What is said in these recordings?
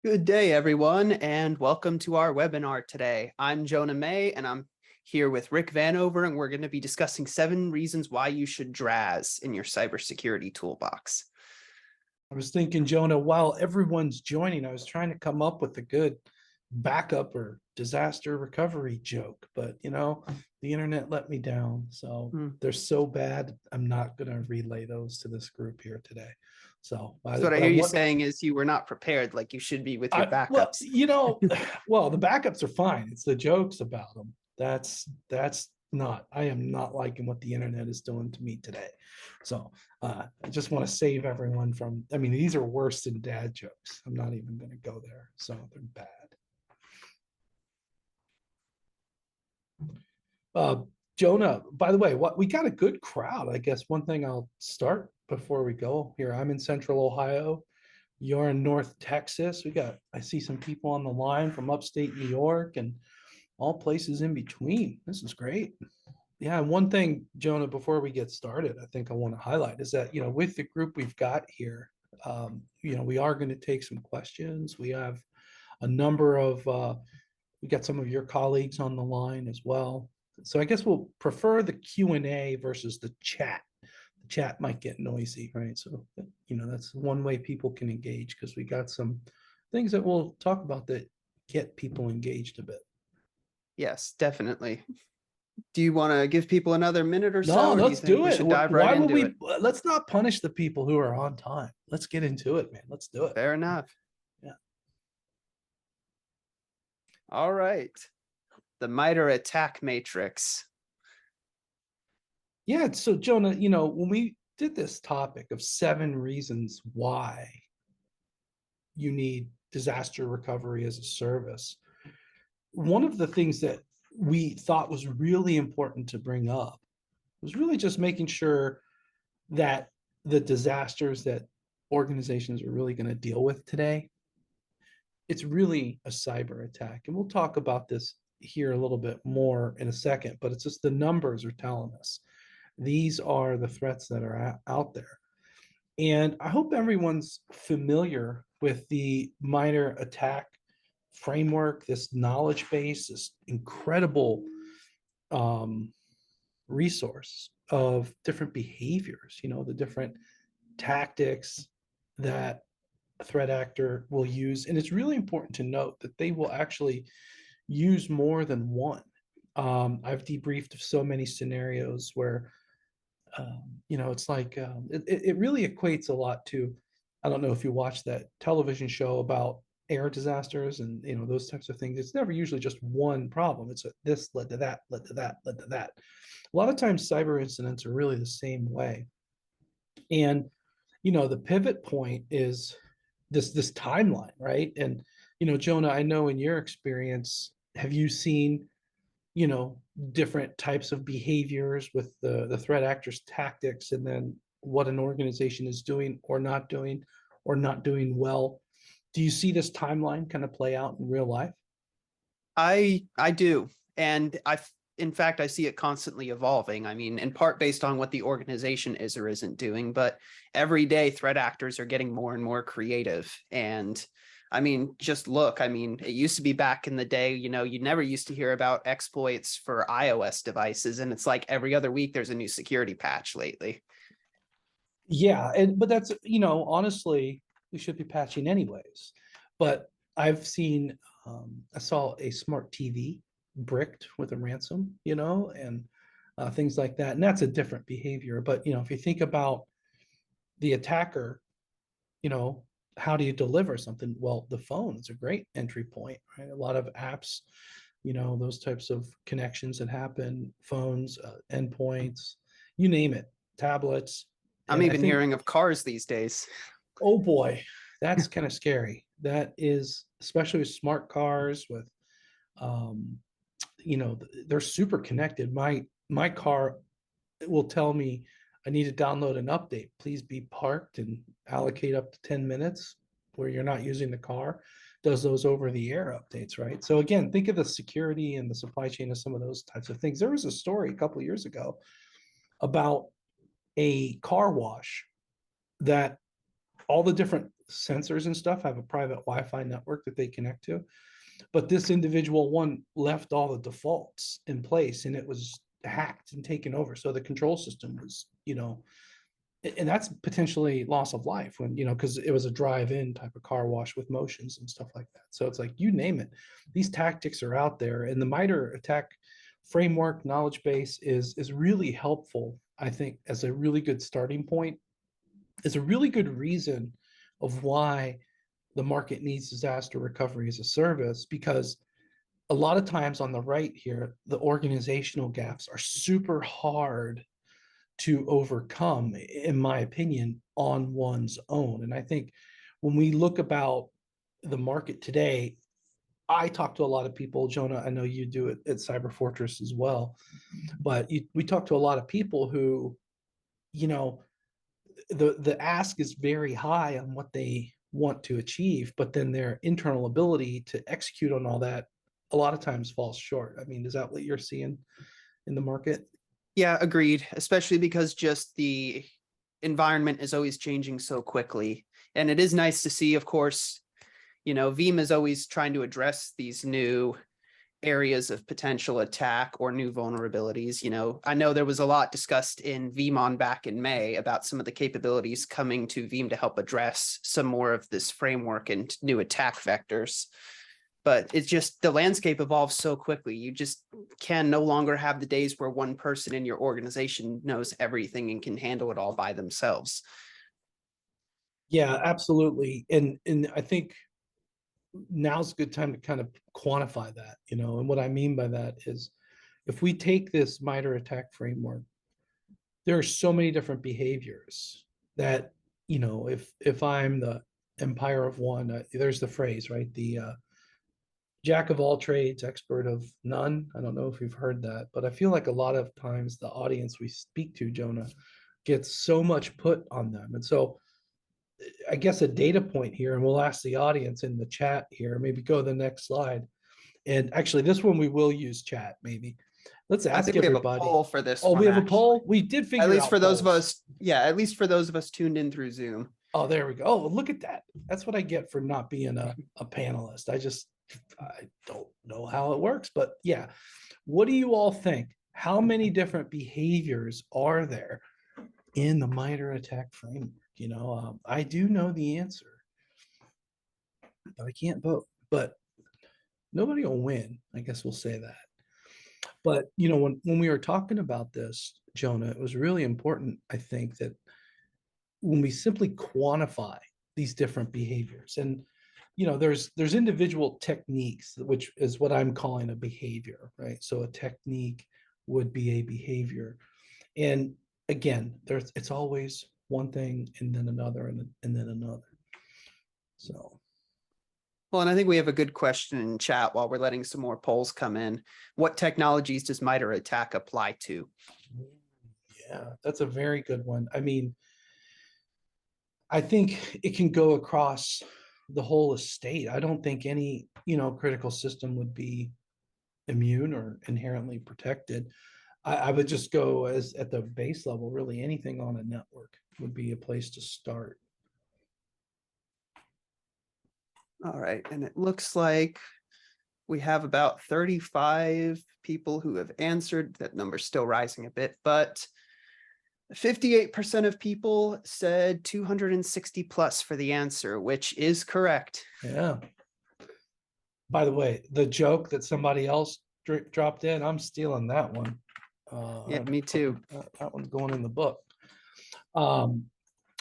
Good day, everyone, and welcome to our webinar today. I'm Jonah May, and I'm here with Rick Vanover, and we're going to be discussing 7 reasons why you should DRaaS in your cybersecurity toolbox. I was thinking, Jonah, while everyone's joining, I was trying to come up with a good backup or disaster recovery joke, but the internet let me down. So they're so bad, I'm not going to relay those to this group here today. So what I hear you saying is you were not prepared like you should be with your backups. Well, the backups are fine. It's the jokes about them. That's not, I am not liking what the internet is doing to me today. So I just want to save everyone from, these are worse than dad jokes. I'm not even going to go there. So they're bad. Jonah, by the way, we got a good crowd. I guess one thing I'll start before we go here. I'm in Central Ohio. You're in North Texas. I see some people on the line from upstate New York and all places in between. This is great. Yeah, one thing, Jonah, before we get started, I think I want to highlight is that, with the group we've got here, we are going to take some questions. We have a number of, we got some of your colleagues on the line as well. So I guess we'll prefer the Q&A versus the chat. The chat might get noisy, right? So, that's one way people can engage, because we got some things that we'll talk about that get people engaged a bit. Yes, definitely. Do you want to give people another minute or so? No, or let's do it. We should dive right into it. Let's not punish the people who are on time. Let's get into it, man. Let's do it. Fair enough. Yeah. All right. The MITRE ATT&CK matrix. Yeah. So, Jonah, when we did this topic of 7 reasons why you need disaster recovery as a service, one of the things that we thought was really important to bring up was really just making sure that the disasters that organizations are really going to deal with today, it's really a cyber attack. And we'll talk about this here a little bit more in a second, but it's just the numbers are telling us these are the threats that are out there. And I hope everyone's familiar with the MITRE ATT&CK framework, this knowledge base, this incredible resource of different behaviors, the different tactics that a threat actor will use. And it's really important to note that they will actually use more than one. I've debriefed of so many scenarios where, it's like, it really equates a lot to, I don't know if you watched that television show about air disasters and, those types of things. It's never usually just one problem. It's this led to that, led to that, led to that. A lot of times cyber incidents are really the same way. And, the pivot point is this timeline, right? And, Jonah, I know in your experience, have you seen, different types of behaviors with the threat actors' tactics, and then what an organization is doing or not doing well? Do you see this timeline kind of play out in real life? I do. And in fact, I see it constantly evolving. In part based on what the organization is or isn't doing, but every day threat actors are getting more and more creative. And just look, it used to be back in the day, you never used to hear about exploits for iOS devices. And it's like every other week, there's a new security patch lately. Yeah. But that's, honestly, we should be patching anyways. But I've seen, I saw a smart TV bricked with a ransom, and things like that. And that's a different behavior. But, if you think about the attacker, how do you deliver something? Well, the phone is a great entry point, right? A lot of apps, those types of connections that happen, phones, endpoints, you name it, tablets. I'm even hearing of cars these days. Oh boy, that's kind of scary. That is, especially with smart cars, with they're super connected. My car will tell me I need to download an update. Please be parked and allocate up to 10 minutes where you're not using the car. Does those over the air updates, right? So again, think of the security and the supply chain of some of those types of things. There was a story a couple of years ago about a car wash that all the different sensors and stuff have a private Wi-Fi network that they connect to. But this individual one left all the defaults in place and it was hacked and taken over. So the control system was, and that's potentially loss of life when, because it was a drive-in type of car wash with motions and stuff like that. So it's like, you name it, these tactics are out there, and the MITRE ATT&CK framework knowledge base is really helpful, I think, as a really good starting point, is a really good reason of why the market needs disaster recovery as a service, because a lot of times on the right here, the organizational gaps are super hard to overcome, in my opinion, on one's own. And I think when we look about the market today, I talk to a lot of people, Jonah, I know you do it at Cyber Fortress as well, but we talk to a lot of people who, you know, the ask is very high on what they want to achieve, but then their internal ability to execute on all that a lot of times falls short. I mean, is that what you're seeing in the market? Yeah, agreed, especially because just the environment is always changing so quickly. And it is nice to see, of course, Veeam is always trying to address these new areas of potential attack or new vulnerabilities. I know there was a lot discussed in VeeamON back in May about some of the capabilities coming to Veeam to help address some more of this framework and new attack vectors. But it's just the landscape evolves so quickly. You just can no longer have the days where one person in your organization knows everything and can handle it all by themselves. Yeah, absolutely. And I think now's a good time to kind of quantify that, and what I mean by that is, if we take this MITRE ATT&CK framework, there are so many different behaviors that, if I'm the empire of one, there's the phrase, right? The jack of all trades, expert of none. I don't know if you've heard that, but I feel like a lot of times the audience we speak to, Jonah, gets so much put on them. And so I guess a data point here, and we'll ask the audience in the chat here, maybe go to the next slide. And actually, this one we will use chat, maybe. Let's I ask think we have a everybody. poll for this Oh, one, we have a actually. poll? We did figure At least out for those of polls. us, at least for those of us tuned in through Zoom. Oh, there we go. Oh, look at that. That's what I get for not being a panelist. I don't know how it works, but yeah. What do you all think? How many different behaviors are there in the MITRE ATT&CK framework? I do know the answer, but I can't vote. But nobody will win. I guess we'll say that. But when we were talking about this, Jonah, it was really important, I think, that when we simply quantify these different behaviors, and there's individual techniques, which is what I'm calling a behavior, right? So a technique would be a behavior, and again, it's always one thing and then another and then another. So Well, and I think we have a good question in chat while we're letting some more polls come in. What technologies does MITRE ATT&CK apply to? yeah, that's a very good one. I mean, I think it can go across the whole estate. I don't think any, critical system would be immune or inherently protected. I would just go as at the base level, really anything on a network would be a place to start. All right, and it looks like we have about 35 people who have answered. That number's still rising a bit, but 58% of people said 260 plus for the answer, which is correct. Yeah. By the way, the joke that somebody else dropped in, I'm stealing that one. Yeah, me too. That one's going in the book.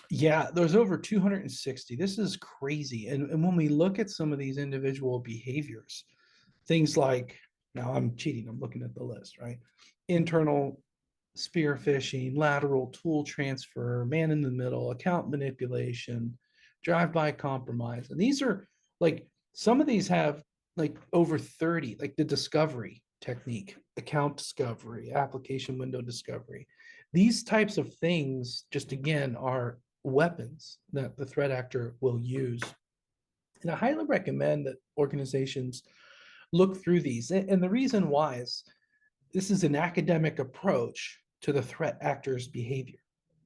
Yeah, there's over 260. This is crazy. And when we look at some of these individual behaviors, things like, now I'm cheating, I'm looking at the list, right? Internal spear phishing, lateral tool transfer, man in the middle, account manipulation, drive-by compromise. And these are like, some of these have like over 30, like the discovery technique, account discovery, application window discovery. These types of things, just again, are weapons that the threat actor will use. And I highly recommend that organizations look through these. And the reason why is this is an academic approach to the threat actor's behavior.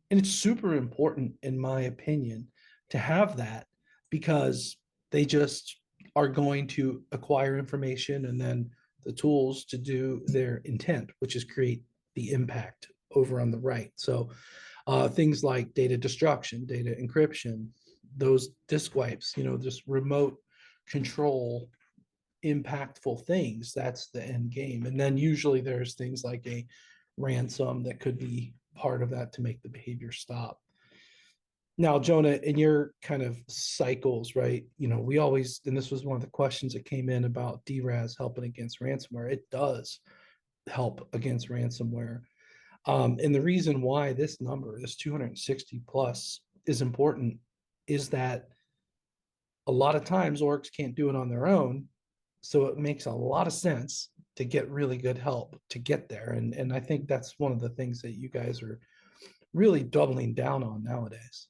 And it's super important, in my opinion, to have that because they just are going to acquire information and then the tools to do their intent, which is create the impact over on the right. So things like data destruction, data encryption, those disk wipes, just remote control impactful things. That's the end game. And then usually there's things like a ransom that could be part of that to make the behavior stop. Now, Jonah, in your kind of cycles, right? We always, and this was one of the questions that came in about DRaaS helping against ransomware. It does help against ransomware. And the reason why this number, this 260 plus, is important is that a lot of times orgs can't do it on their own. So it makes a lot of sense to get really good help to get there. And I think that's one of the things that you guys are really doubling down on nowadays.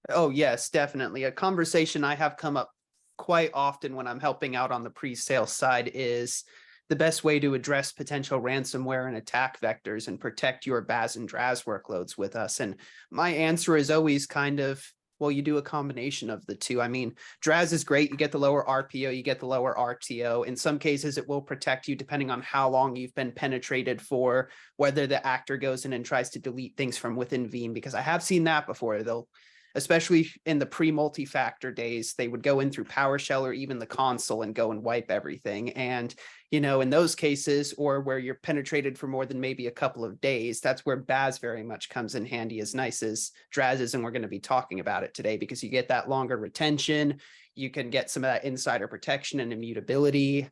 Oh, yes, definitely. A conversation I have come up quite often when I'm helping out on the pre-sale side is the best way to address potential ransomware and attack vectors and protect your BAS and DRaaS workloads with us. And my answer is always kind of, well, you do a combination of the two. I mean, DRaaS is great. You get the lower RPO, you get the lower RTO. In some cases, it will protect you depending on how long you've been penetrated for, whether the actor goes in and tries to delete things from within Veeam, because I have seen that before. They'll, especially in the pre-multi-factor days, they would go in through PowerShell or even the console and go and wipe everything. And, in those cases, or where you're penetrated for more than maybe a couple of days, that's where BAS very much comes in handy, as nice as DRaaS is. And we're going to be talking about it today because you get that longer retention. You can get some of that insider protection and immutability,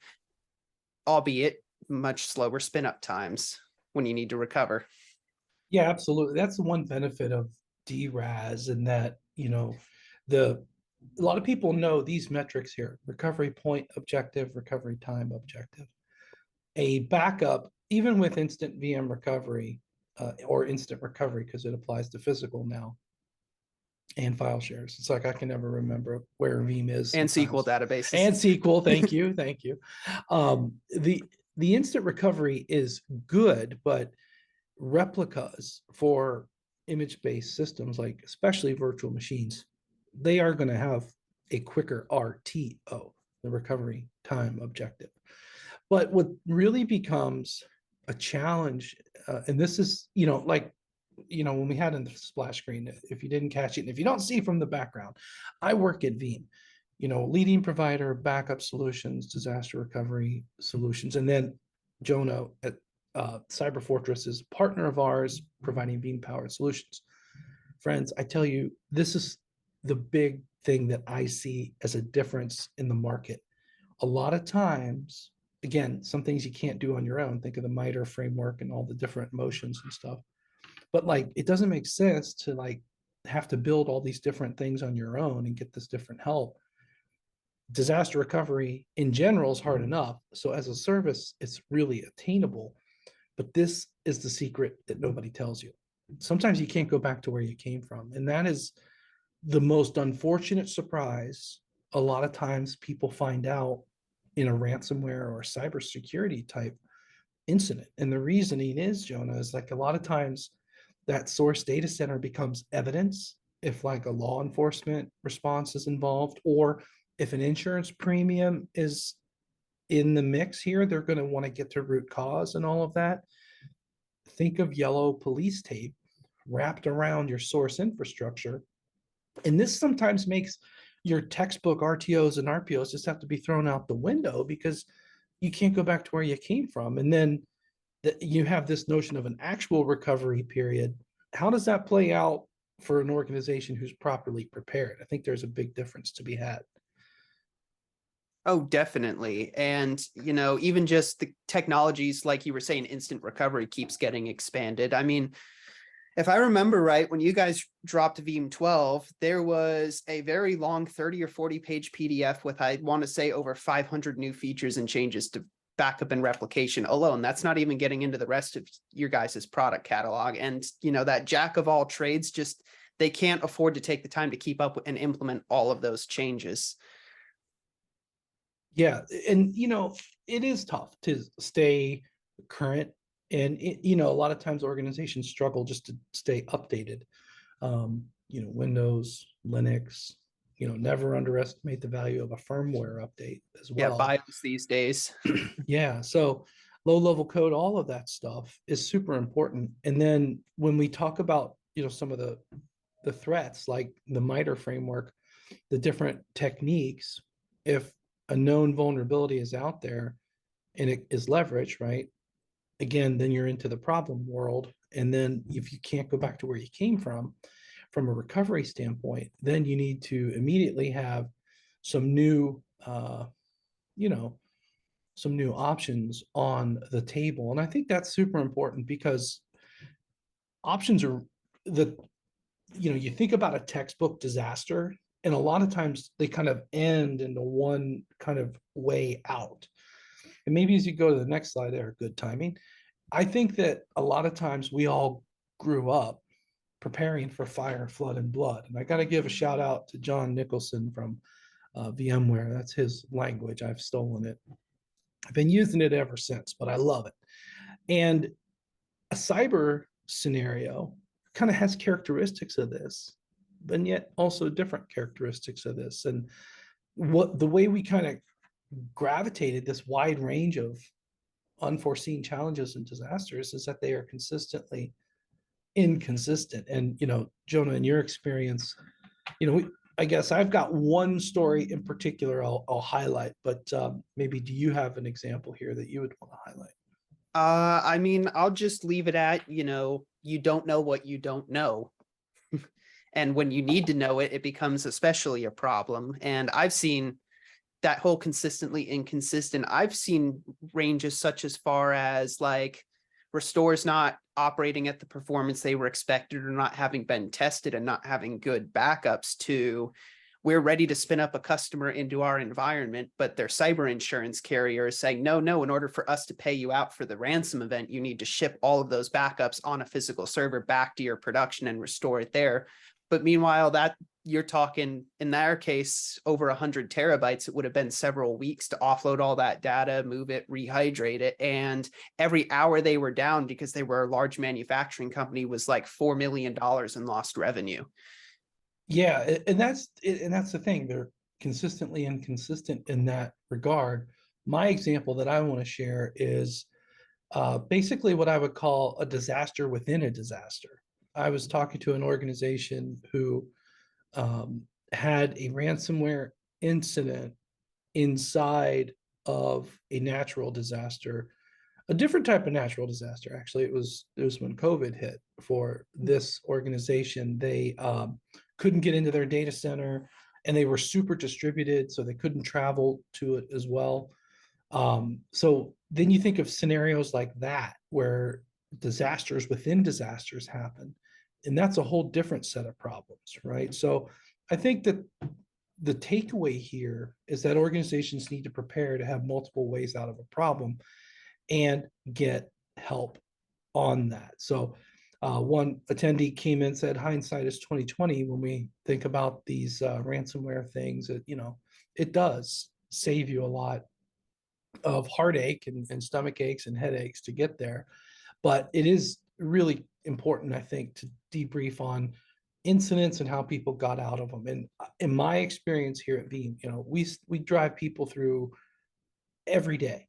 albeit much slower spin up times when you need to recover. Yeah, absolutely. That's the one benefit of DRaaS, and that, the a lot of people know these metrics here: recovery point objective, recovery time objective. A backup, even with instant VM recovery, or instant recovery, because it applies to physical now, and file shares. It's like I can never remember where Veeam is And SQL sometimes. databases. And SQL, thank you, thank you. The instant recovery is good, but replicas for image-based systems, like especially virtual machines, they are going to have a quicker RTO, the recovery time objective. But what really becomes a challenge, and this is, when we had in the splash screen, if you didn't catch it, and if you don't see from the background, I work at Veeam, leading provider of backup solutions, disaster recovery solutions. And then Jonah at Cyber Fortress is a partner of ours, providing Veeam powered solutions. Friends, I tell you, this is the big thing that I see as a difference in the market. A lot of times, again, some things you can't do on your own. Think of the MITRE framework and all the different motions and stuff. But it doesn't make sense to have to build all these different things on your own and get this different help. Disaster recovery in general is hard enough. So as a service, it's really attainable. But this is the secret that nobody tells you. Sometimes you can't go back to where you came from. And that is the most unfortunate surprise. A lot of times people find out in a ransomware or cybersecurity type incident. And the reasoning is, Jonah, is a lot of times that source data center becomes evidence if a law enforcement response is involved, or if an insurance premium is in the mix here, they're going to want to get to root cause and all of that. Think of yellow police tape wrapped around your source infrastructure. And this sometimes makes your textbook RTOs and RPOs just have to be thrown out the window because you can't go back to where you came from. And then you have this notion of an actual recovery period. How does that play out for an organization who's properly prepared? I think there's a big difference to be had. Oh, definitely. And, even just the technologies, like you were saying, instant recovery keeps getting expanded. I mean, if I remember right, when you guys dropped Veeam 12, there was a very long 30 or 40 page PDF with, I want to say, over 500 new features and changes to backup and replication alone. That's not even getting into the rest of your guys' product catalog. And, that jack of all trades, just they can't afford to take the time to keep up and implement all of those changes. Yeah. And, it is tough to stay current. And, a lot of times organizations struggle just to stay updated. Windows, Linux, never underestimate the value of a firmware update as Yeah, well. BIOS these days. Yeah, so low level code, all of that stuff is super important. And then when we talk about, some of the threats like the MITRE framework, the different techniques, if a known vulnerability is out there and it is leveraged, right? Again, then you're into the problem world. And then if you can't go back to where you came from a recovery standpoint, then you need to immediately have some new, you know, some new options on the table. And I think that's super important because options are the, you think about a textbook disaster, and a lot of times they kind of end into one kind of way out. And maybe as you go to the next slide there, good timing. I think that a lot of times we all grew up preparing for fire, flood, and blood. And I got to give a shout out to John Nicholson from VMware. That's his language. I've stolen it. I've been using it ever since, but I love it. And a cyber scenario kind of has characteristics of this, but yet also different characteristics of this. And what the way we kind of gravitated this wide range of unforeseen challenges and disasters is that they are consistently inconsistent. And Jonah, in your experience, I guess I've got one story in particular I'll highlight, but maybe do you have an example here that you would want to highlight? I mean, I'll just leave it at, you don't know what you don't know. And when you need to know it, it becomes especially a problem. And I've seen that whole consistently inconsistent. I've seen ranges such as far as like restores not operating at the performance they were expected or not having been tested and not having good backups to we're ready to spin up a customer into our environment, but their cyber insurance carrier is saying, no, in order for us to pay you out for the ransom event, you need to ship all of those backups on a physical server back to your production and restore it there. But meanwhile, that you're talking in their case, over 100 terabytes, it would have been several weeks to offload all that data, move it, rehydrate it. And every hour they were down because they were a large manufacturing company was like $4 million in lost revenue. Yeah, and that's the thing. They're consistently inconsistent in that regard. My example that I want to share is basically what I would call a disaster within a disaster. I was talking to an organization who had a ransomware incident inside of a natural disaster, a different type of natural disaster. Actually, it was when COVID hit for this organization. They couldn't get into their data center, and they were super distributed, so they couldn't travel to it as well. So then you think of scenarios like that where disasters within disasters happen, and that's a whole different set of problems, right? So I think that the takeaway here is that organizations need to prepare to have multiple ways out of a problem and get help on that. So one attendee came in and said, hindsight is 2020 when we think about these ransomware things. It does save you a lot of heartache and stomach aches and headaches to get there. But it is really important, I think, to debrief on incidents and how people got out of them. And in my experience here at Veeam, we drive people through every day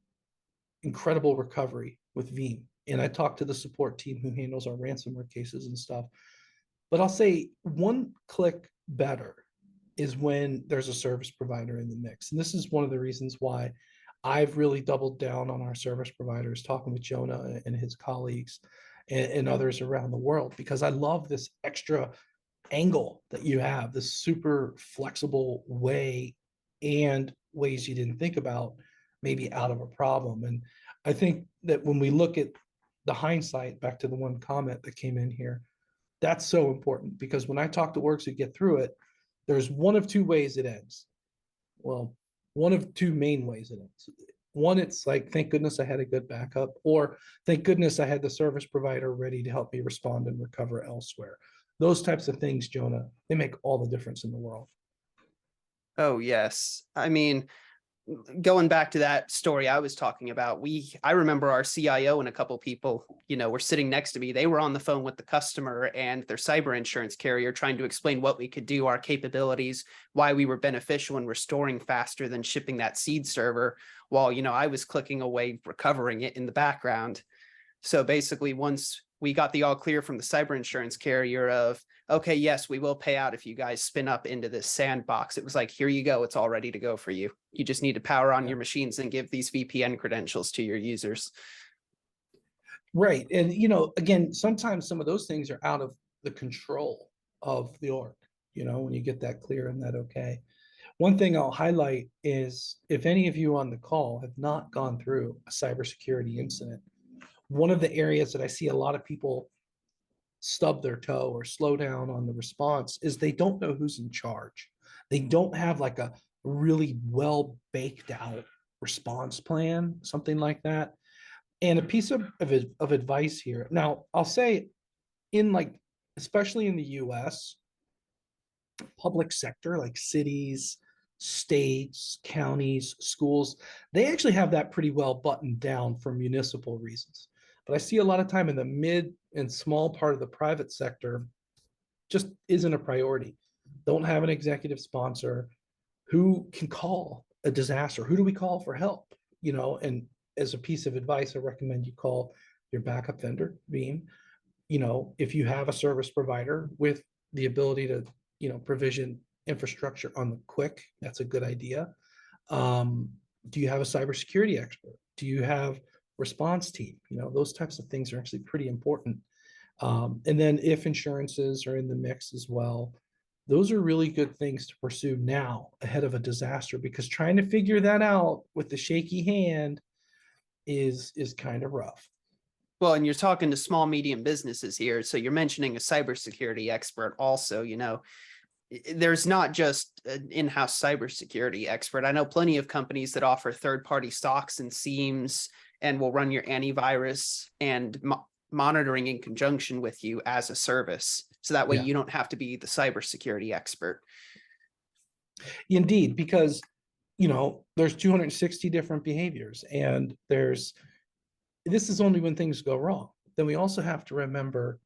incredible recovery with Veeam. And I talk to the support team who handles our ransomware cases and stuff. But I'll say one click better is when there's a service provider in the mix. And this is one of the reasons why I've really doubled down on our service providers, talking with Jonah and his colleagues and others around the world, because I love this extra angle that you have, this super flexible way and ways you didn't think about maybe out of a problem. And I think that when we look at the hindsight, back to the one comment that came in here, that's so important, because when I talk to orgs who get through it, there's one of two ways it ends. Well, one of two main ways it ends. One, it's like, thank goodness I had a good backup, or thank goodness I had the service provider ready to help me respond and recover elsewhere. Those types of things, Jonah, they make all the difference in the world. Oh, yes. I mean, going back to that story I was talking about, I remember our CIO and a couple people, were sitting next to me. They were on the phone with the customer and their cyber insurance carrier trying to explain what we could do, our capabilities, why we were beneficial in restoring faster than shipping that seed server, while, I was clicking away, recovering it in the background. So basically, once we got the all clear from the cyber insurance carrier of, okay, yes, we will pay out if you guys spin up into this sandbox. It was like, here you go. It's all ready to go for you. You just need to power on your machines and give these VPN credentials to your users. Right. And, again, sometimes some of those things are out of the control of the org, when you get that clear and that okay. One thing I'll highlight is if any of you on the call have not gone through a cybersecurity incident, one of the areas that I see a lot of people stub their toe or slow down on the response is they don't know who's in charge. They don't have like a really well baked out response plan, something like that. And a piece of advice here. Now, I'll say in especially in the US, public sector, like cities, states, counties, schools, they actually have that pretty well buttoned down for municipal reasons. But I see a lot of time in the mid and small part of the private sector just isn't a priority. Don't have an executive sponsor. Who can call a disaster? Who do we call for help? And as a piece of advice, I recommend you call your backup vendor, Veeam. If you have a service provider with the ability to, provision infrastructure on the quick, that's a good idea. Do you have a cybersecurity expert? Do you have response team? Those types of things are actually pretty important. And then if insurances are in the mix as well, those are really good things to pursue now ahead of a disaster, because trying to figure that out with the shaky hand is kind of rough. Well, and you're talking to small, medium businesses here. So you're mentioning a cybersecurity expert also, there's not just an in-house cybersecurity expert. I know plenty of companies that offer third-party stocks and SIEMs and will run your antivirus and monitoring in conjunction with you as a service. So that way you don't have to be the cybersecurity expert. Indeed, because, there's 260 different behaviors, and this is only when things go wrong. Then we also have to remember,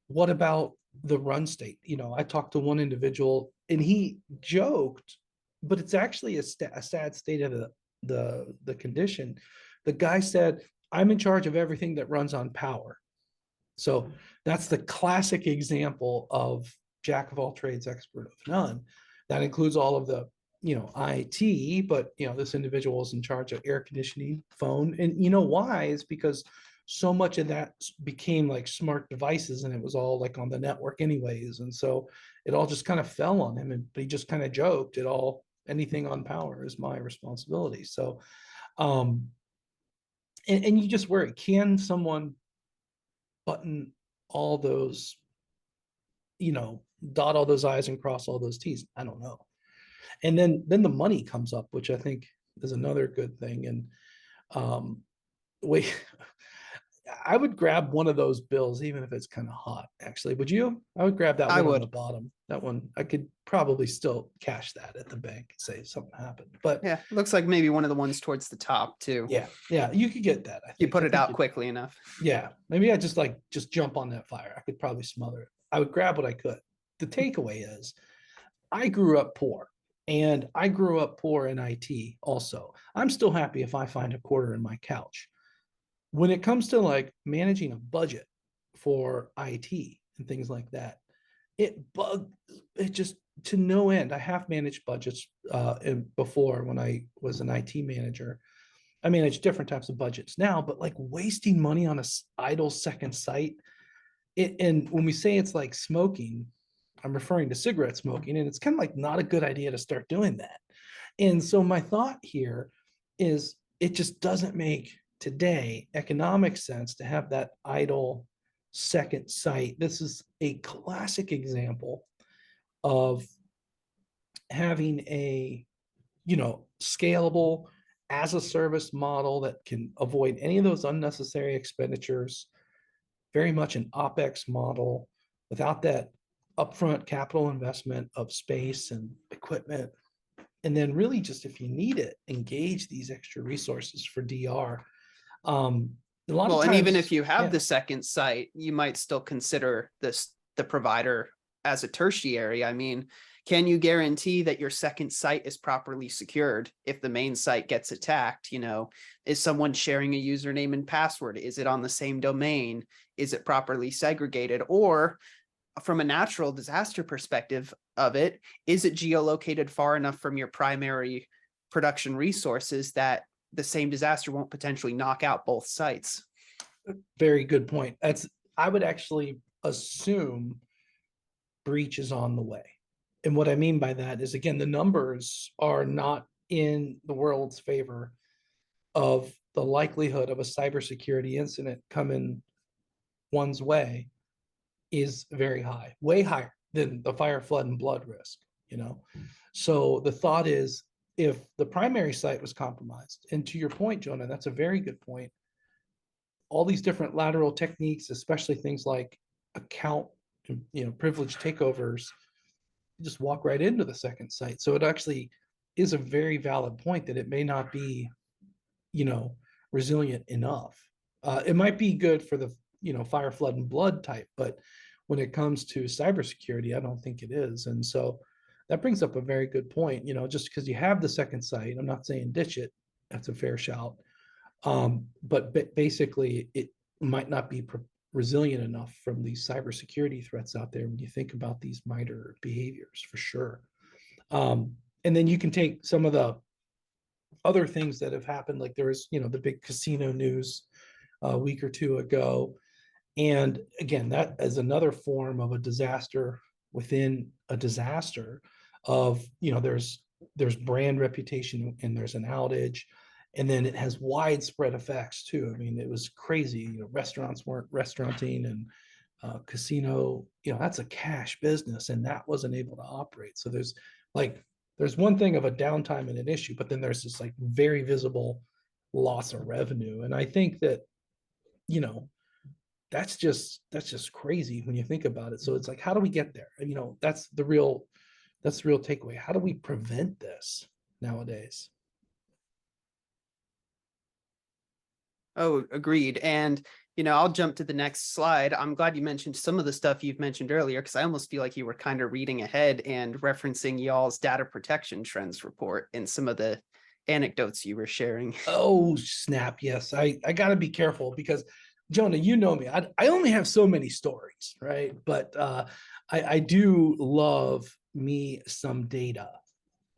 what about the run state? I talked to one individual and he joked, but it's actually a sad state of the condition. The guy said, I'm in charge of everything that runs on power. So that's the classic example of jack of all trades, expert of none. That includes all of the, IT, but, this individual is in charge of air conditioning, phone. And why? Is because so much of that became like smart devices and it was all like on the network anyways. And so it all just kind of fell on him, and he just kind of joked, anything on power is my responsibility. So, and you just worry, can someone button all those, dot all those I's and cross all those T's? I don't know. And then the money comes up, which I think is another good thing. And wait, I would grab one of those bills, even if it's kind of hot, actually. Would you? I would grab that I one on would. the bottom. That one, I could probably still cash that at the bank and say something happened. But Yeah, looks like maybe one of the ones towards the top too. yeah, you could get that. I think You put I it think out quickly enough. Yeah, maybe I just jump on that fire. I could probably smother it. I would grab what I could. The takeaway is, I grew up poor, and I grew up poor in IT also. I'm still happy if I find a quarter in my couch. When it comes to like managing a budget for IT and things like that, it just to no end. I have managed budgets before when I was an IT manager. I manage different types of budgets now, but like wasting money on a idle second site. And when we say it's like smoking, I'm referring to cigarette smoking, and it's kind of like not a good idea to start doing that. And so my thought here is, it just doesn't make today economic sense to have that idle second site. This is a classic example of having a, scalable as a service model that can avoid any of those unnecessary expenditures, very much an OpEx model without that upfront capital investment of space and equipment. And then really just if you need it, engage these extra resources for DR. A lot of Well, and even if times, you have yeah, the second site, you might still consider the provider as a tertiary. I mean, can you guarantee that your second site is properly secured if the main site gets attacked? You know, is someone sharing a username and password? Is it on the same domain? Is it properly segregated? Or from a natural disaster perspective of it, is it geolocated far enough from your primary production resources that the same disaster won't potentially knock out both sites? very good point. I would actually assume breach is on the way. And what I mean by that is, again, the numbers are not in the world's favor of the likelihood of a cybersecurity incident coming one's way is very high, way higher than the fire, flood, and blood risk, you know? So the thought is, if the primary site was compromised, and to your point, Jonah, that's a very good point, all these different lateral techniques, especially things like account, privilege takeovers, just walk right into the second site. So it actually is a very valid point that it may not be, you know, resilient enough. It might be good for the, fire, flood, and blood type, but when it comes to cybersecurity, I don't think it is. And so that brings up a very good point. Just because you have the second site, I'm not saying ditch it. That's a fair shout. But basically, it might not be resilient enough from these cybersecurity threats out there when you think about these MITRE behaviors, for sure. And then you can take some of the other things that have happened, like there was, the big casino news a week or two ago. And again, that is another form of a disaster within a disaster of, there's brand reputation and there's an outage. And then it has widespread effects too. I mean, it was crazy. Restaurants weren't restauranting, and casino, that's a cash business, and that wasn't able to operate. So there's one thing of a downtime and an issue, but then there's this like very visible loss of revenue. And I think that, that's just crazy when you think about it. So it's like, how do we get there? And, that's the real takeaway. How do we prevent this nowadays? Oh, agreed. And, I'll jump to the next slide. I'm glad you mentioned some of the stuff you've mentioned earlier, because I almost feel like you were kind of reading ahead and referencing y'all's data protection trends report and some of the anecdotes you were sharing. Oh, snap. Yes. I got to be careful because, Jonah, you know me. I only have so many stories, right? But I do love me some data.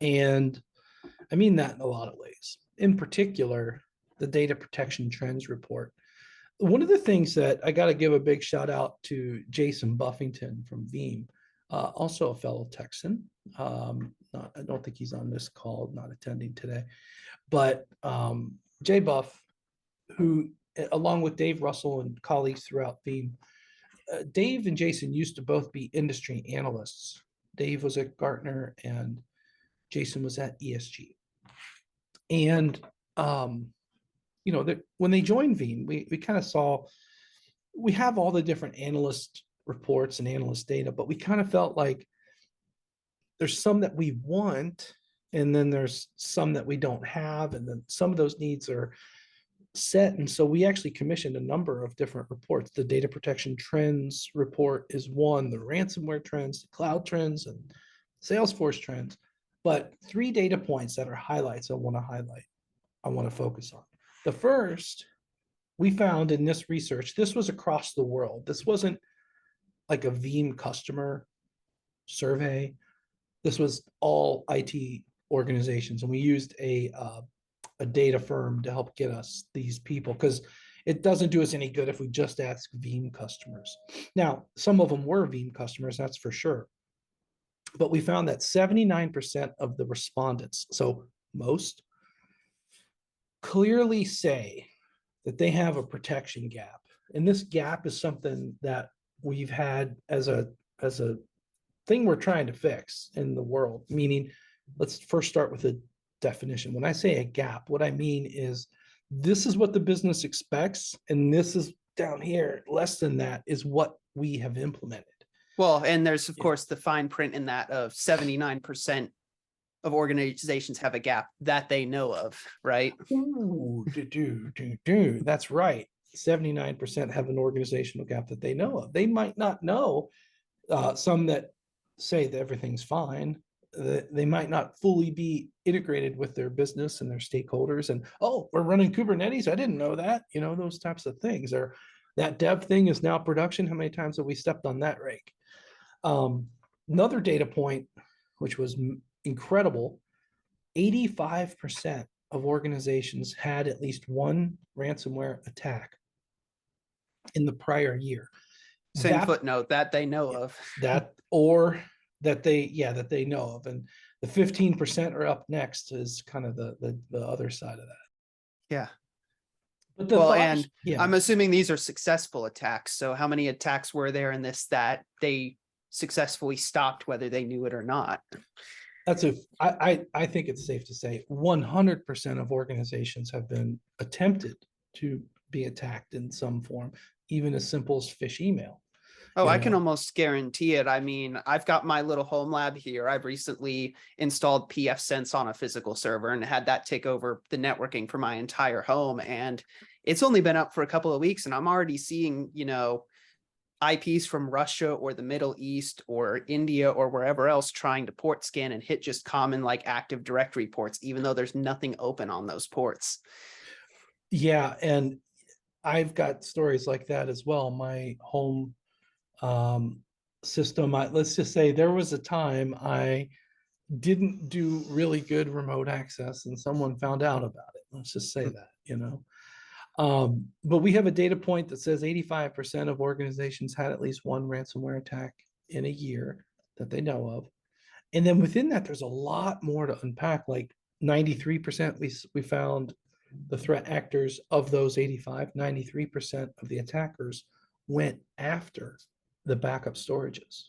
And I mean that in a lot of ways. In particular, the data protection trends report. One of the things that I got to give a big shout out to Jason Buffington from Veeam, also a fellow Texan. I don't think he's on this call, not attending today, but Jay Buff, who, along with Dave Russell and colleagues throughout Veeam, Dave and Jason used to both be industry analysts. Dave was at Gartner and Jason was at ESG. And when they joined Veeam, we kind of saw, we have all the different analyst reports and analyst data, but we kind of felt like there's some that we want, and then there's some that we don't have, and then some of those needs are set. And so we actually commissioned a number of different reports. The data protection trends report is one, the ransomware trends, the cloud trends, and Salesforce trends. But 3 data points that are highlights I want to focus on. The first, we found in this research, this was across the world. This wasn't like a Veeam customer survey. This was all IT organizations, and we used a data firm to help get us these people, because it doesn't do us any good if we just ask Veeam customers. Now, some of them were Veeam customers, that's for sure. But we found that 79% of the respondents, so most, clearly say that they have a protection gap. And this gap is something that we've had as a thing we're trying to fix in the world. Meaning, let's first start with a definition. When I say a gap, what I mean is this is what the business expects, and this is down here, less than that is what we have implemented. Well, and there's, of course, the fine print in that of 79% of organizations have a gap that they know of, right? Ooh, do. That's right. 79% have an organizational gap that they know of. They might not know, some that say that everything's fine. They might not fully be integrated with their business and their stakeholders. And, oh, we're running Kubernetes. I didn't know that. You know, those types of things. Or that dev thing is now production. How many times have we stepped on that rake? Another data point, which was incredible, 85% of organizations had at least one ransomware attack in the prior year. Same That footnote that they know of. or that they know of. And the 15% are up next is kind of the other side of that. Yeah. But the Well, thoughts, and yeah, I'm assuming these are successful attacks. So how many attacks were there in this that they successfully stopped, whether they knew it or not? I think it's safe to say 100% of organizations have been attempted to be attacked in some form, even as simple as phish email. Oh, You I can know, almost guarantee it. I mean, I've got my little home lab here. I've recently installed pfSense on a physical server and had that take over the networking for my entire home. And it's only been up for a couple of weeks, and I'm already seeing, IPs from Russia or the Middle East or India or wherever else trying to port scan and hit just common like Active Directory ports, even though there's nothing open on those ports. yeah, and I've got stories like that as well. My home um, system, let's just say there was a time I didn't do really good remote access and someone found out about it. Let's just say that, you know. But we have a data point that says 85% of organizations had at least one ransomware attack in a year that they know of. And then within that, there's a lot more to unpack. Like 93%, we found the threat actors of those 85, 93% of the attackers went after the backup storages.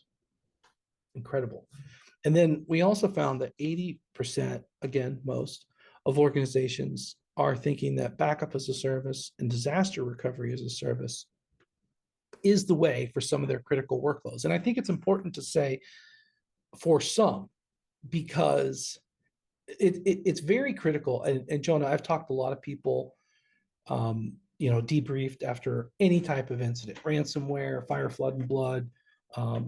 Incredible. And then we also found that 80%, again, most of organizations are thinking that backup as a service and disaster recovery as a service is the way for some of their critical workloads. And I think it's important to say for some, because it's very critical. And Jonah, I've talked to a lot of people, debriefed after any type of incident, ransomware, fire, flood, and blood,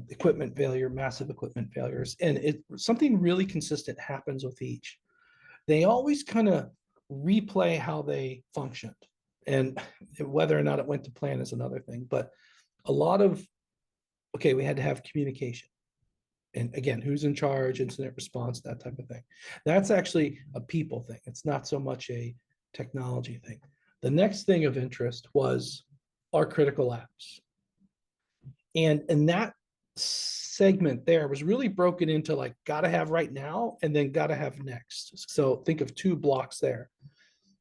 equipment failure, massive equipment failures. And something really consistent happens with each. They always kind of replay how they functioned, and whether or not it went to plan is another thing. But a lot of, okay, we had to have communication. And again, who's in charge, incident response, that type of thing. That's actually a people thing. It's not so much a technology thing. The next thing of interest was our critical apps. And that segment there was really broken into like gotta have right now and then gotta have next. So think of two blocks there.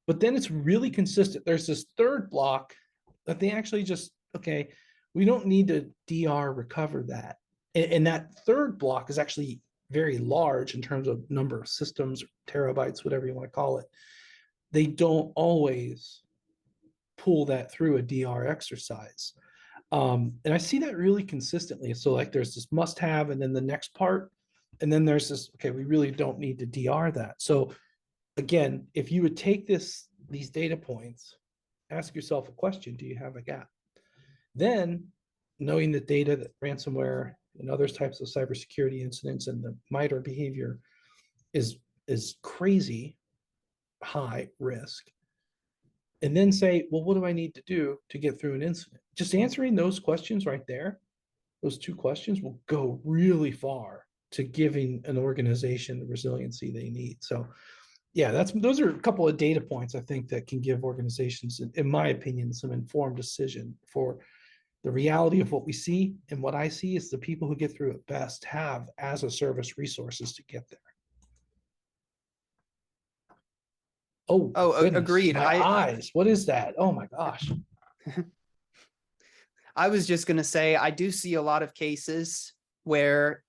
But then it's really consistent. There's this third block that they actually just, okay, we don't need to DR recover that. And that third block is actually very large in terms of number of systems, terabytes, whatever you want to call it. They don't always pull that through a DR exercise. And I see that really consistently. So like there's this must have, and then the next part, and then there's this, okay, we really don't need to DR that. So again, if you would take these data points, ask yourself a question, do you have a gap? Then knowing the data that ransomware and other types of cybersecurity incidents and the MITRE behavior is crazy high risk. And then say, well, what do I need to do to get through an incident? Just answering those questions right there, those two questions will go really far to giving an organization the resiliency they need. So yeah, those are a couple of data points I think that can give organizations, in my opinion, some informed decision. For the reality of what we see and what I see is the people who get through it best have as a service resources to get there. Oh, goodness, Agreed. my eyes. What is that? Oh my gosh. I was just going to say, I do see a lot of cases where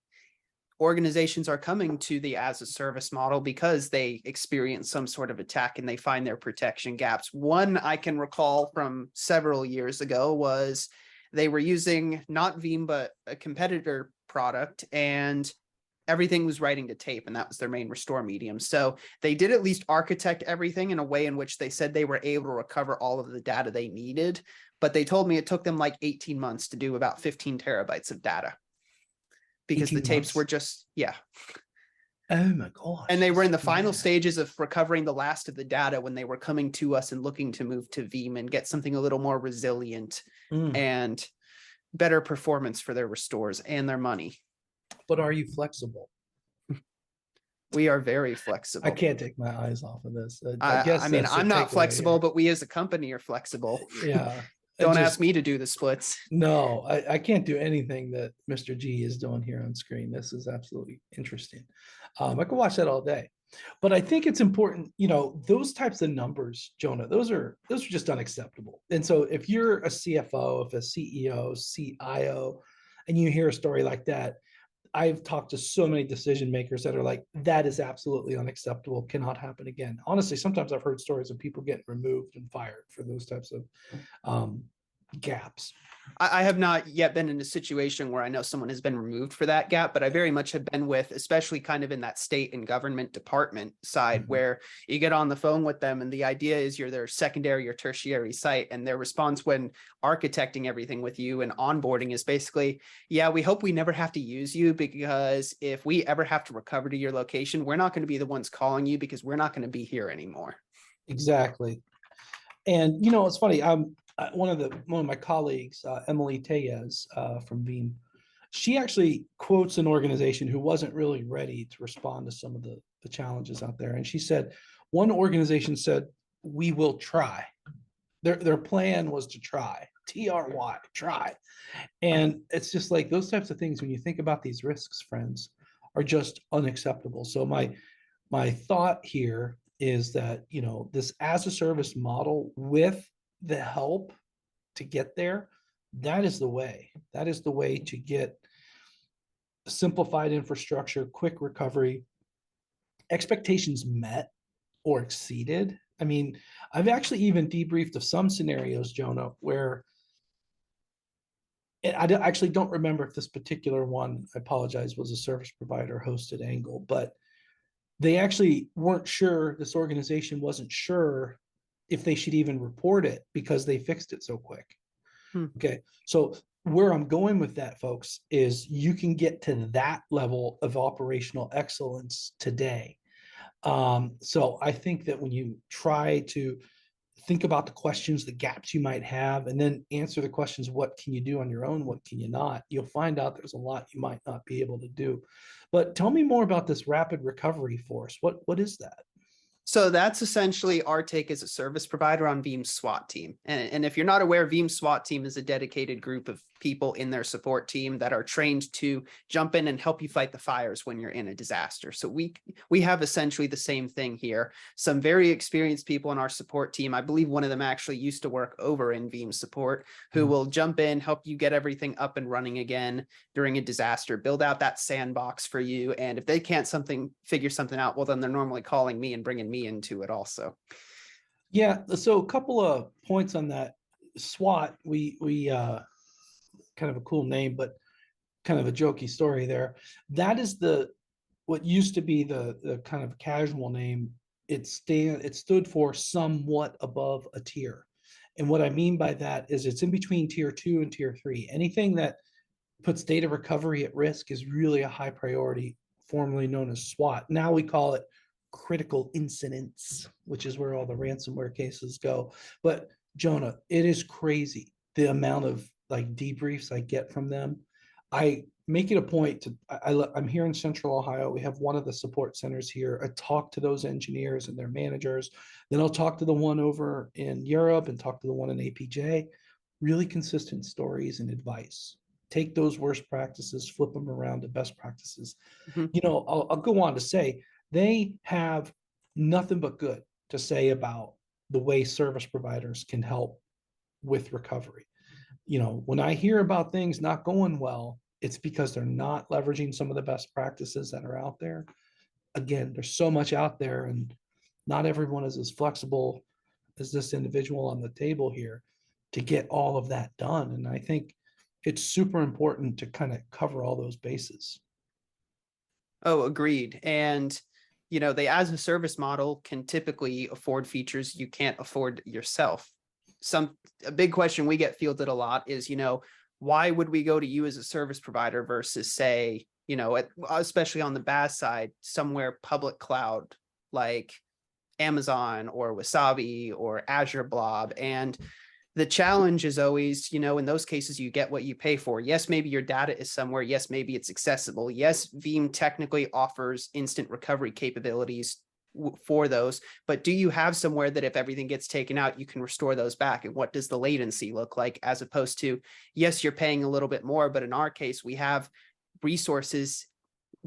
organizations are coming to the as a service model because they experience some sort of attack and they find their protection gaps. One I can recall from several years ago was they were using not Veeam, but a competitor product, and everything was writing to tape, and that was their main restore medium. So they did at least architect everything in a way in which they said they were able to recover all of the data they needed. But they told me it took them like 18 months to do about 15 terabytes of data because the 18 tapes were months. just, yeah. Oh my gosh. And they were in the that's final bad. stages of recovering the last of the data when they were coming to us and looking to move to Veeam and get something a little more resilient Mm. and better performance for their restores and their money. But are you flexible? We are very I flexible. can't take my eyes off of this. I I guess mean, that's the I'm not takeaway flexible, here. but we as a company are flexible. Yeah. I Don't ask just, me to do the splits. no, I can't do anything that Mr. G is doing here on screen. This is absolutely interesting. I could watch that all day. But I think it's important, those types of numbers, Jonah, those are just unacceptable. And so if you're a CFO, if a CEO, CIO, and you hear a story like that, I've talked to so many decision makers that are like, that is absolutely unacceptable, cannot happen again. Honestly, sometimes I've heard stories of people getting removed and fired for those types of um, gaps. I have not yet been in a situation where I know someone has been removed for that gap, but I very much have been with, especially kind of in that state and government department side, Mhm. where you get on the phone with them and the idea is you're their secondary or tertiary site, and their response when architecting everything with you and onboarding is basically, yeah, we hope we never have to use you, because if we ever have to recover to your location, we're not going to be the ones calling you because we're not going to be here anymore. Exactly. And it's funny. One of my colleagues, Emily Tellez from Veeam, she actually quotes an organization who wasn't really ready to respond to some of the challenges out there. And she said, one organization said, "We will try." Their plan was to try, TRY, try. And it's just like those types of things, when you think about these risks, friends, are just unacceptable. So my thought here is that, this as a service model with the help to get there, that is the way. That is the way to get simplified infrastructure, quick recovery, expectations met or exceeded. I mean, I've actually even debriefed of some scenarios, Jonah, where I actually don't remember if this particular one, I apologize, was a service provider hosted angle, but they actually weren't sure, this organization wasn't sure if they should even report it because they fixed it so quick. Okay. So where I'm going with that, folks, is you can get to that level of operational excellence today. So I think that when you try to think about the questions, the gaps you might have, and then answer the questions, what can you do on your own? What can you not? You'll find out there's a lot you might not be able to do. But tell me more about this rapid recovery force. What is that? So that's essentially our take as a service provider on Veeam's SWAT team. And if you're not aware, Veeam's SWAT team is a dedicated group of people in their support team that are trained to jump in and help you fight the fires when you're in a disaster. So we have essentially the same thing here. Some very experienced people in our support team. I believe one of them actually used to work over in Veeam support, who will jump in, help you get everything up and running again during a disaster, build out that sandbox for you. And if they can't figure something out, well, then they're normally calling me and bringing me into it also. Yeah, so a couple of points on that. SWAT, we kind of a cool name, but kind of a jokey story there. That is what used to be the kind of casual name. It stood for somewhat above a tier. And what I mean by that is it's in between tier 2 and tier 3. Anything that puts data recovery at risk is really a high priority, formerly known as SWAT. Now we call it critical incidents, which is where all the ransomware cases go. But Jonah, it is crazy the amount of like debriefs I get from them. I make it a point to, I'm here in Central Ohio. We have one of the support centers here. I talk to those engineers and their managers. Then I'll talk to the one over in Europe and talk to the one in APJ. Really consistent stories and advice. Take those worst practices, flip them around to best practices. Mhm. I'll go on to say they have nothing but good to say about the way service providers can help with recovery. When I hear about things not going well, it's because they're not leveraging some of the best practices that are out there. Again, there's so much out there, and not everyone is as flexible as this individual on the table here to get all of that done. And I think it's super important to kind of cover all those bases. Oh, agreed. And, they as a service model can typically afford features you can't afford yourself. A big question we get fielded a lot is, why would we go to you as a service provider versus say, especially on the BaaS side, somewhere public cloud like Amazon or Wasabi or Azure Blob. And the challenge is always, in those cases, you get what you pay for. Yes, maybe your data is somewhere. Yes, maybe it's accessible. Yes, Veeam technically offers instant recovery capabilities for those, but do you have somewhere that if everything gets taken out, you can restore those back? And what does the latency look like, as opposed to, yes, you're paying a little bit more, but in our case, we have resources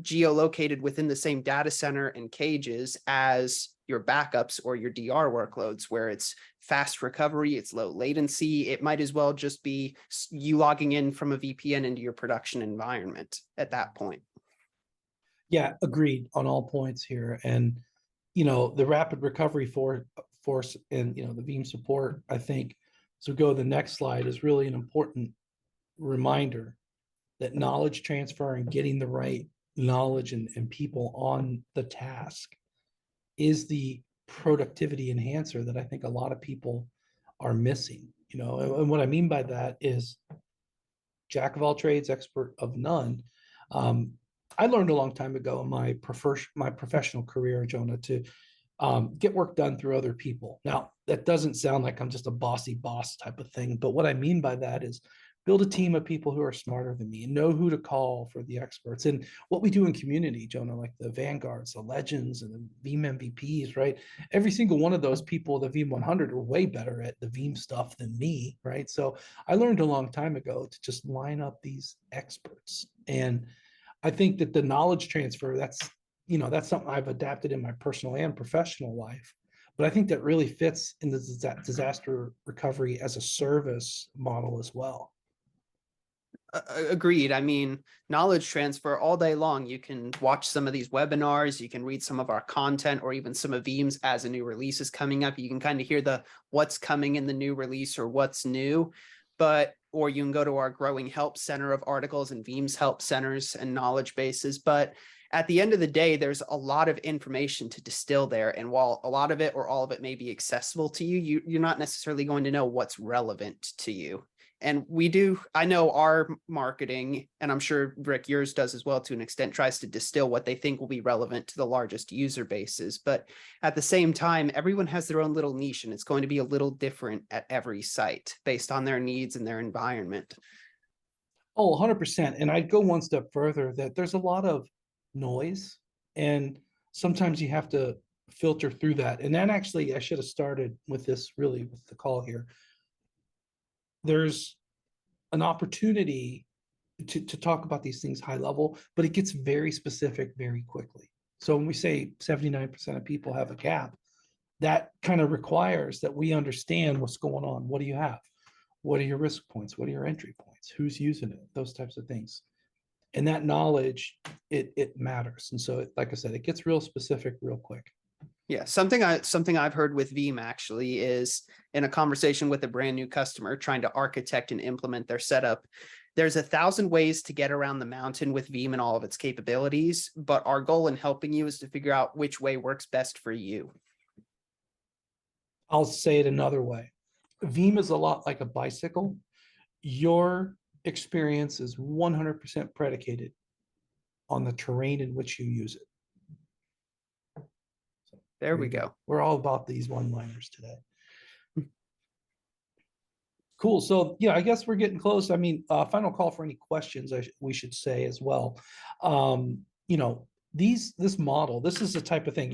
geolocated within the same data center and cages as your backups or your DR workloads, where it's fast recovery, it's low latency. It might as well just be you logging in from a VPN into your production environment at that point. Yeah, agreed on all points here. And the rapid recovery force and the Veeam support, I think, so go to the next slide, is really an important reminder that knowledge transfer and getting the right knowledge and people on the task is the productivity enhancer that I think a lot of people are missing. And what I mean by that is jack of all trades, expert of none. I learned a long time ago in my professional career, Jonah, to get work done through other people. Now, that doesn't sound like I'm just a bossy boss type of thing, but what I mean by that is build a team of people who are smarter than me and know who to call for the experts. And what we do in community, Jonah, like the Vanguards, the Legends, and the Veeam MVPs, right? Every single one of those people, the Veeam 100, are way better at the Veeam stuff than me, right? So I learned a long time ago to just line up these experts. And I think that the knowledge transfer, that's something I've adapted in my personal and professional life. But I think that really fits in the disaster recovery as a service model as well. Agreed. I mean, knowledge transfer all day long. You can watch some of these webinars, you can read some of our content, or even some of Veeam's as a new release is coming up. You can kind of hear the what's coming in the new release or what's new. Or you can go to our growing help center of articles and Veeam's help centers and knowledge bases. But at the end of the day, there's a lot of information to distill there. And while a lot of it or all of it may be accessible to you, you're not necessarily going to know what's relevant to you. And I know our marketing, and I'm sure Rick, yours does as well to an extent, tries to distill what they think will be relevant to the largest user bases. But at the same time, everyone has their own little niche, and it's going to be a little different at every site based on their needs and their environment. Oh, 100%. And I'd go one step further, that there's a lot of noise, and sometimes you have to filter through that. And then actually, I should have started with this really with the call here. There's an opportunity to talk about these things high level, but it gets very specific very quickly. So when we say 79% of people have a gap, that kind of requires that we understand what's going on. What do you have? What are your risk points? What are your entry points? Who's using it? Those types of things. And that knowledge, it matters. And so, like I said, it gets real specific real quick. Yeah, something I've heard with Veeam actually is in a conversation with a brand new customer trying to architect and implement their setup. There's 1,000 ways to get around the mountain with Veeam and all of its capabilities, but our goal in helping you is to figure out which way works best for you. I'll say it another way. Veeam is a lot like a bicycle. Your experience is 100% predicated on the terrain in which you use it. There we go. We're all about these one-liners today. Cool. So yeah, I guess we're getting close. I mean, final call for any questions we should say as well. This model, this is the type of thing,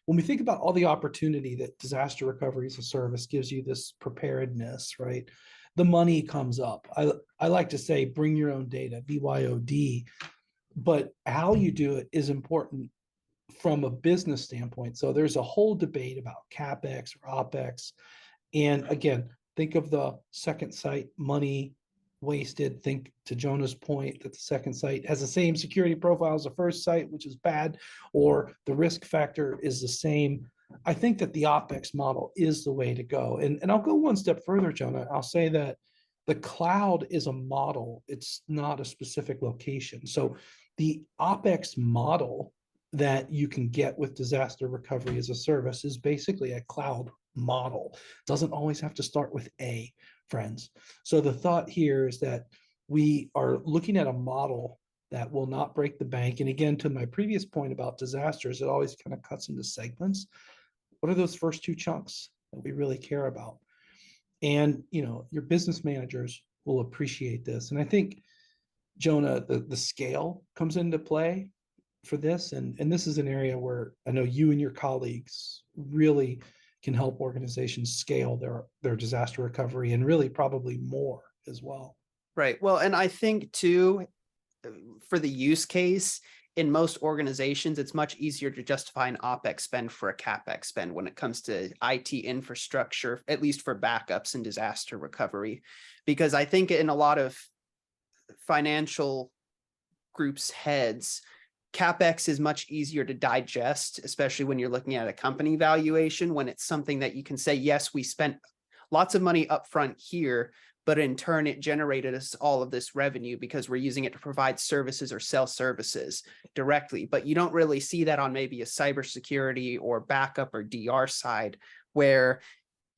when we think about all the opportunity that disaster recovery as a service gives you, this preparedness, right? The money comes up. I like to say, bring your own data, BYOD, but how you do it is important from a business standpoint. So there's a whole debate about CapEx or OpEx. And again, think of the second site, money wasted. Think, to Jonah's point, that the second site has the same security profile as the first site, which is bad, or the risk factor is the same. I think that the OpEx model is the way to go. And I'll go one step further, Jonah. I'll say that the cloud is a model. It's not a specific location. So The OpEx model that you can get with disaster recovery as a service is basically a cloud model. It doesn't always have to start with A, friends. So the thought here is that we are looking at a model that will not break the bank. And again, to my previous point about disasters, it always kind of cuts into segments. What are those first two chunks that we really care about? And your business managers will appreciate this. And I think, Jonah, the scale comes into play for this. And this is an area where I know you and your colleagues really can help organizations scale their disaster recovery, and really probably more as well. Right. Well, and I think too, for the use case, in most organizations, it's much easier to justify an OpEx spend for a CapEx spend when it comes to IT infrastructure, at least for backups and disaster recovery. Because I think in a lot of financial groups' heads, CapEx is much easier to digest, especially when you're looking at a company valuation, when it's something that you can say, yes, we spent lots of money upfront here, but in turn, it generated us all of this revenue because we're using it to provide services or sell services directly. But you don't really see that on maybe a cybersecurity or backup or DR side, where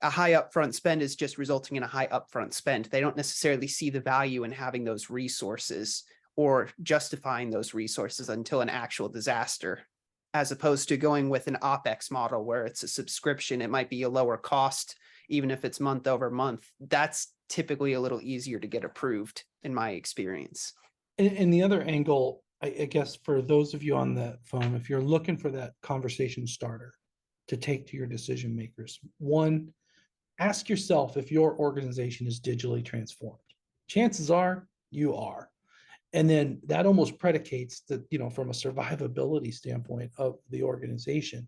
a high upfront spend is just resulting in a high upfront spend. They don't necessarily see the value in having those resources or justifying those resources until an actual disaster, as opposed to going with an OpEx model where it's a subscription. It might be a lower cost, even if it's month over month. That's typically a little easier to get approved in my experience. And the other angle, I guess, for those of you on the phone, if you're looking for that conversation starter to take to your decision makers, one, ask yourself if your organization is digitally transformed. Chances are you are. And then that almost predicates that, from a survivability standpoint of the organization,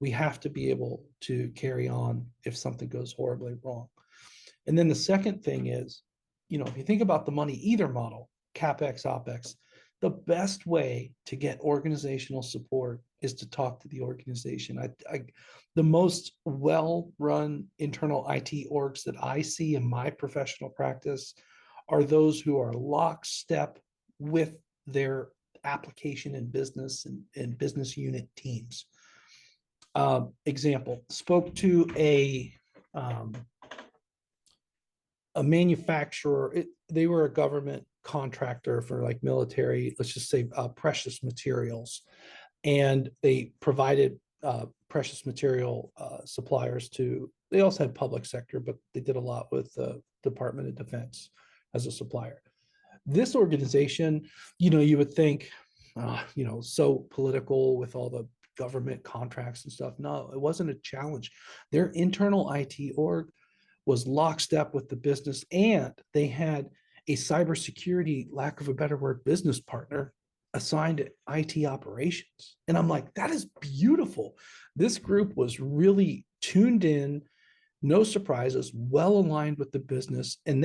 we have to be able to carry on if something goes horribly wrong. And then the second thing is, if you think about the money either model, CapEx, OpEx, the best way to get organizational support is to talk to the organization. The most well-run internal IT orgs that I see in my professional practice are those who are lockstep with their application and business and business unit teams. Example, spoke to a manufacturer. They were a government contractor for like military, let's just say precious materials. And they provided precious material suppliers to, they also had public sector, but they did a lot with the Department of Defense as a supplier. This organization, you would think, so political with all the government contracts and stuff. No, it wasn't a challenge. Their internal IT org was lockstep with the business, and they had a cybersecurity, lack of a better word, business partner assigned to IT operations. And I'm like, that is beautiful. This group was really tuned in, no surprises, well aligned with the business. And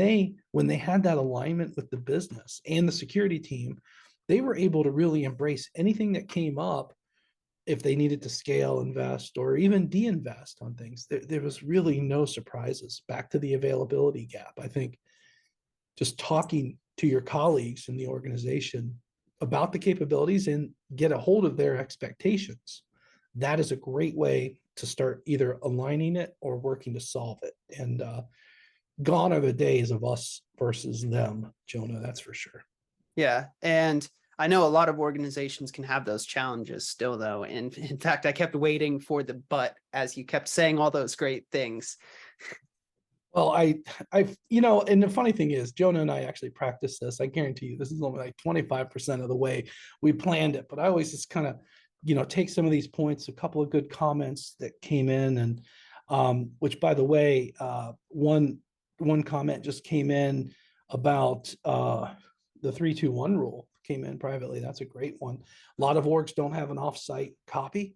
when they had that alignment with the business and the security team, they were able to really embrace anything that came up if they needed to scale, invest, or even de-invest on things. There was really no surprises. Back to the availability gap. I think just talking to your colleagues in the organization about the capabilities and get a hold of their expectations. That is a great way to start either aligning it or working to solve it. And gone are the days of us versus them, Jonah, that's for sure. Yeah. And I know a lot of organizations can have those challenges still, though. And in fact, I kept waiting for the but as you kept saying all those great things. Well, and the funny thing is, Jonah and I actually practice this. I guarantee you, this is only like 25% of the way we planned it. But I always just kind of, take some of these points, a couple of good comments that came in, and which, by the way, one comment just came in about the 3-2-1 rule. Came in privately. That's a great one. A lot of orgs don't have an offsite copy.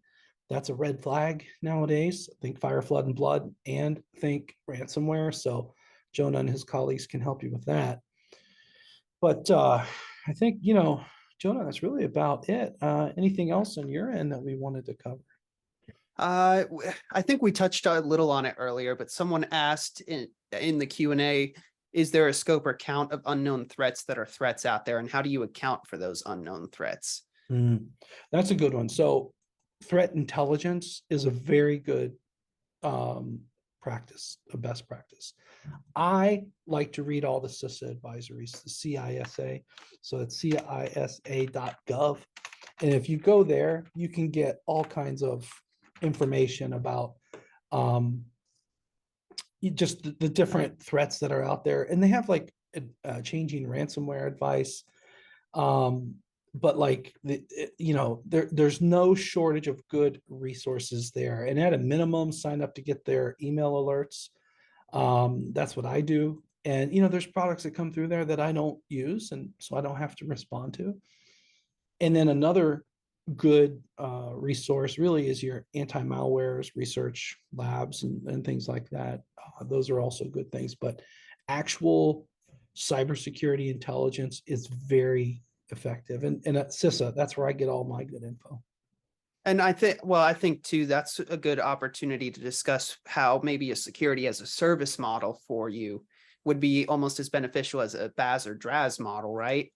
That's a red flag nowadays. Think fire, flood, and blood, and think ransomware. So Jonah and his colleagues can help you with that. But I think, Jonah, that's really about it. Anything else on your end that we wanted to cover? I think we touched a little on it earlier, but someone asked in the Q&A, is there a scope or count of unknown threats that are threats out there? And how do you account for those unknown threats? That's a good one. So threat intelligence is a very good practice, a best practice. I like to read all the CISA advisories, the CISA. So it's CISA.gov. And if you go there, you can get all kinds of information about just the different threats that are out there. And they have like changing ransomware advice. But like there's no shortage of good resources there. And at a minimum, sign up to get their email alerts. That's what I do. And there's products that come through there that I don't use, and so I don't have to respond to. And then another good resource really is your anti-malwares research labs and things like that. Those are also good things, but actual cybersecurity intelligence is very effective. And at CISA, that's where I get all my good info. And I think too, that's a good opportunity to discuss how maybe a security as a service model for you would be almost as beneficial as a BAS or DRaaS model, right?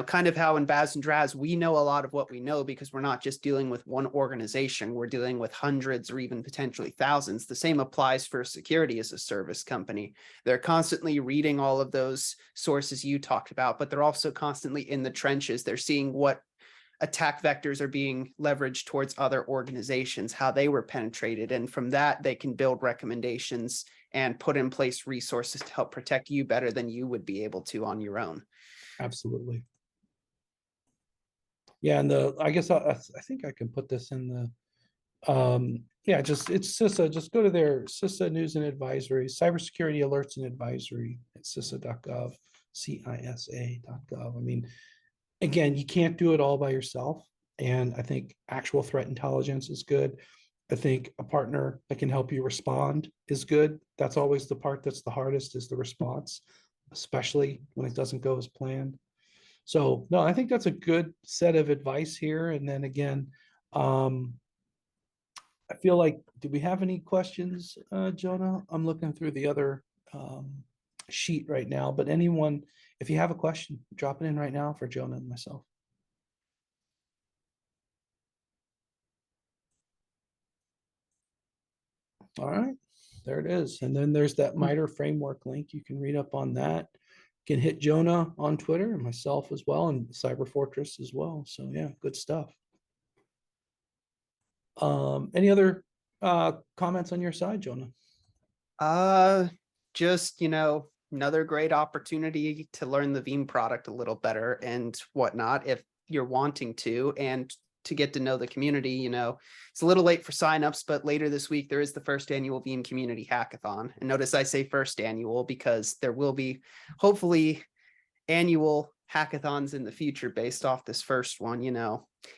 Kind of how in BAS and DRaaS, we know a lot of what we know because we're not just dealing with one organization, we're dealing with hundreds or even potentially thousands. The same applies for security as a service company. They're constantly reading all of those sources you talked about, but they're also constantly in the trenches. They're seeing what attack vectors are being leveraged towards other organizations, how they were penetrated. And from that, they can build recommendations and put in place resources to help protect you better than you would be able to on your own. Absolutely. Yeah, and I guess I think I can put this in the yeah, it's CISA. Just go to their CISA news and advisory, cybersecurity alerts and advisory at CISA.gov, CISA.gov. I mean, again, you can't do it all by yourself. And I think actual threat intelligence is good. I think a partner that can help you respond is good. That's always the part that's the hardest, is the response, especially when it doesn't go as planned. So no, I think that's a good set of advice here. And then again, I feel like, do we have any questions, Jonah? I'm looking through the other sheet right now, but anyone, if you have a question, drop it in right now for Jonah and myself. All right, there it is. And then there's that MITRE framework link. You can read up on that. You can hit Jonah on Twitter and myself as well, and Cyber Fortress as well. So yeah, good stuff. Any other comments on your side, Jonah? Just, another great opportunity to learn the Veeam product a little better and whatnot, if you're wanting to, and to get to know the community. It's a little late for signups, but later this week, there is the first annual Veeam Community Hackathon. And notice I say first annual because there will be hopefully annual hackathons in the future based off this first one.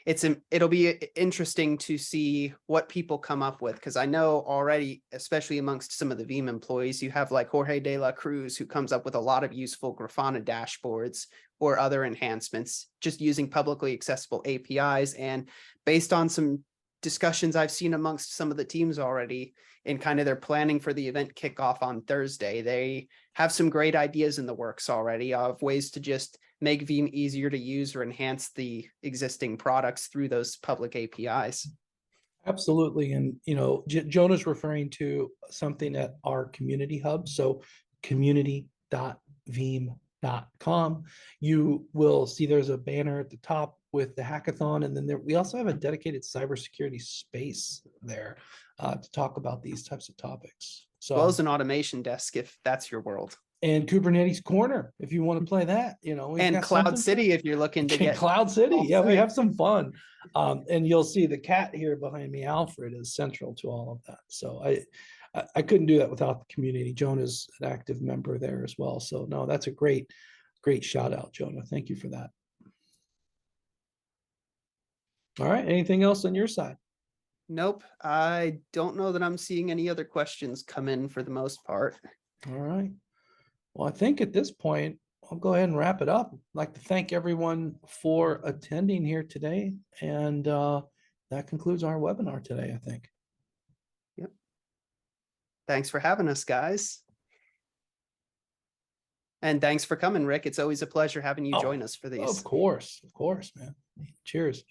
It'll be interesting to see what people come up with, because I know already, especially amongst some of the Veeam employees, you have like Jorge de la Cruz, who comes up with a lot of useful Grafana dashboards or other enhancements just using publicly accessible APIs. And based on some discussions I've seen amongst some of the teams already in kind of their planning for the event kickoff on Thursday, they have some great ideas in the works already of ways to just make Veeam easier to use or enhance the existing products through those public APIs. Absolutely. And, Jonah's referring to something at our community hub. So community.veeam.com. You will see there's a banner at the top with the hackathon. And then we also have a dedicated cybersecurity space there to talk about these types of topics. So, as well as an automation desk, if that's your world. And Kubernetes Corner, if you want to play that, and Cloud City, if you're looking to get Cloud City. Yeah, we have some fun. And you'll see the cat here behind me, Alfred, is central to all of that. So I couldn't do that without the community. Jonah's an active member there as well. So no, that's a great shout out, Jonah. Thank you for that. All right. Anything else on your side? Nope. I don't know that I'm seeing any other questions come in for the most part. All right. Well, I think at this point, I'll go ahead and wrap it up. I'd like to thank everyone for attending here today. And that concludes our webinar today, I think. Yep. Thanks for having us, guys. And thanks for coming, Rick. It's always a pleasure having you Oh, join us for these. of course, man. Cheers.